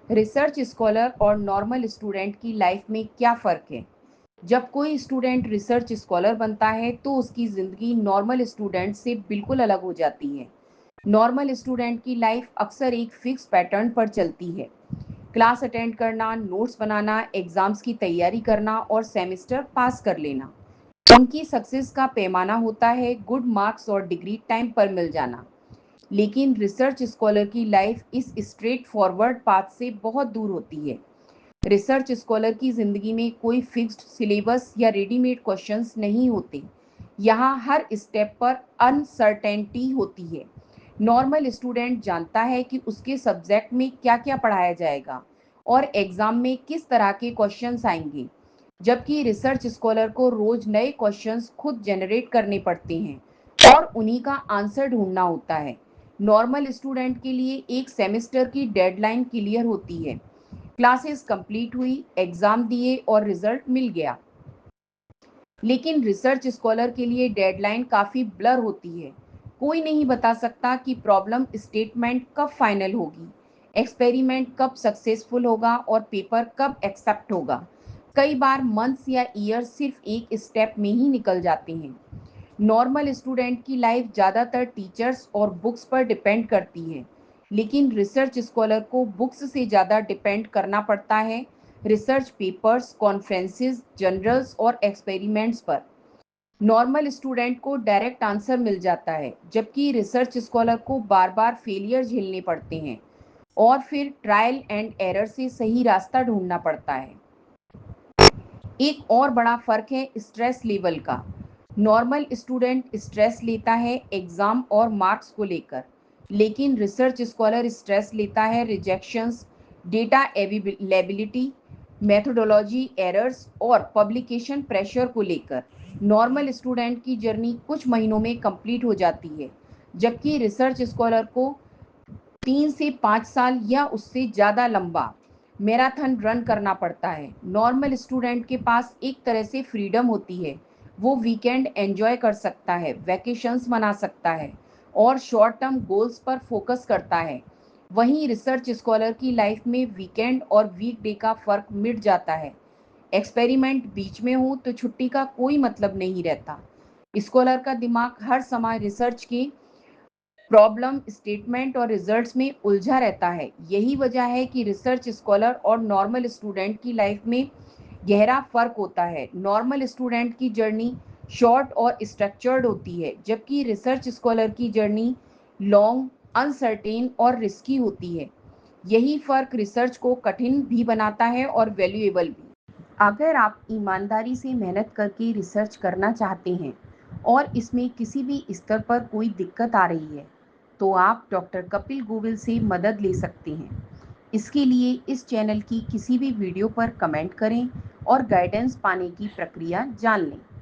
Research scholar और normal student की life में क्या फ़र्क है? जब कोई स्टूडेंट रिसर्च स्कॉलर बनता है तो उसकी ज़िंदगी नॉर्मल स्टूडेंट से बिल्कुल अलग हो जाती है। नॉर्मल स्टूडेंट की लाइफ अक्सर एक फिक्स पैटर्न पर चलती है। क्लास अटेंड करना, नोट्स बनाना, एग्ज़ाम्स की तैयारी करना और सेमेस्टर पास कर लेना। उनकी सक्सेस का पैमाना होता है गुड मार्क्स और डिग्री टाइम पर मिल जाना। लेकिन रिसर्च स्कॉलर की लाइफ इस स्ट्रेट फॉरवर्ड पाथ से बहुत दूर होती है। रिसर्च स्कॉलर की ज़िंदगी में कोई फिक्स्ड सिलेबस या रेडीमेड क्वेश्चंस नहीं होते। यहाँ हर स्टेप पर अनसर्टेनिटी होती है। नॉर्मल स्टूडेंट जानता है कि उसके सब्जेक्ट में क्या-क्या पढ़ाया जाएगा और एग्ज़ाम में किस तरह के क्वेश्चंस आएंगे, जबकि रिसर्च स्कॉलर को रोज़ नए क्वेश्चंस खुद जनरेट करने पड़ते हैं और उन्हीं का आंसर ढूंढना होता है। नॉर्मल स्टूडेंट के लिए एक सेमेस्टर की डेडलाइन क्लियर होती है। क्लासेस कंप्लीट हुई, एग्ज़ाम दिए और रिजल्ट मिल गया। लेकिन रिसर्च स्कॉलर के लिए डेडलाइन काफ़ी ब्लर होती है। कोई नहीं बता सकता कि प्रॉब्लम स्टेटमेंट कब फाइनल होगी, एक्सपेरिमेंट कब सक्सेसफुल होगा और पेपर कब एक्सेप्ट होगा। कई बार मंथ्स या ईयर सिर्फ एक स्टेप में ही निकल जाते हैं। नॉर्मल स्टूडेंट की लाइफ ज़्यादातर टीचर्स और बुक्स पर डिपेंड करती है, लेकिन रिसर्च स्कॉलर को बुक्स से ज़्यादा डिपेंड करना पड़ता है रिसर्च पेपर्स, कॉन्फ्रेंसेस, जर्नल्स और एक्सपेरिमेंट्स पर। नॉर्मल स्टूडेंट को डायरेक्ट आंसर मिल जाता है, जबकि रिसर्च स्कॉलर को बार बार फेलियर झेलने पड़ते हैं और फिर ट्रायल एंड एरर से सही रास्ता ढूंढना पड़ता है। एक और बड़ा फ़र्क है स्ट्रेस लेवल का। नॉर्मल स्टूडेंट स्ट्रेस लेता है एग्ज़ाम और मार्क्स को लेकर, लेकिन रिसर्च स्कॉलर स्ट्रेस लेता है rejections, data availability, methodology errors और पब्लिकेशन प्रेशर को लेकर। नॉर्मल स्टूडेंट की जर्नी कुछ महीनों में कंप्लीट हो जाती है, जबकि रिसर्च स्कॉलर को 3 से 5 साल या उससे ज़्यादा लंबा मैराथन रन करना पड़ता है। नॉर्मल स्टूडेंट के पास एक तरह से फ्रीडम होती है। वो वीकेंड एंजॉय कर सकता है, वैकेशंस मना सकता है और शॉर्ट टर्म गोल्स पर फोकस करता है। वहीं रिसर्च स्कॉलर की लाइफ में वीकेंड और वीकडे का फ़र्क मिट जाता है। एक्सपेरिमेंट बीच में हो तो छुट्टी का कोई मतलब नहीं रहता। स्कॉलर का दिमाग हर समय रिसर्च के प्रॉब्लम स्टेटमेंट और रिजल्ट्स में उलझा रहता है। यही वजह है कि रिसर्च स्कॉलर और नॉर्मल स्टूडेंट की लाइफ में गहरा फर्क होता है। नॉर्मल स्टूडेंट की जर्नी शॉर्ट और स्ट्रक्चर्ड होती है, जबकि रिसर्च स्कॉलर की जर्नी लॉन्ग, अनसर्टेन और रिस्की होती है। यही फर्क रिसर्च को कठिन भी बनाता है और वैल्यूएबल भी। अगर आप ईमानदारी से मेहनत करके रिसर्च करना चाहते हैं और इसमें किसी भी स्तर पर कोई दिक्कत आ रही है, तो आप डॉक्टर कपिल गोविल से मदद ले सकते हैं। इसके लिए इस चैनल की किसी भी वीडियो पर कमेंट करें और गाइडेंस पाने की प्रक्रिया जान लें।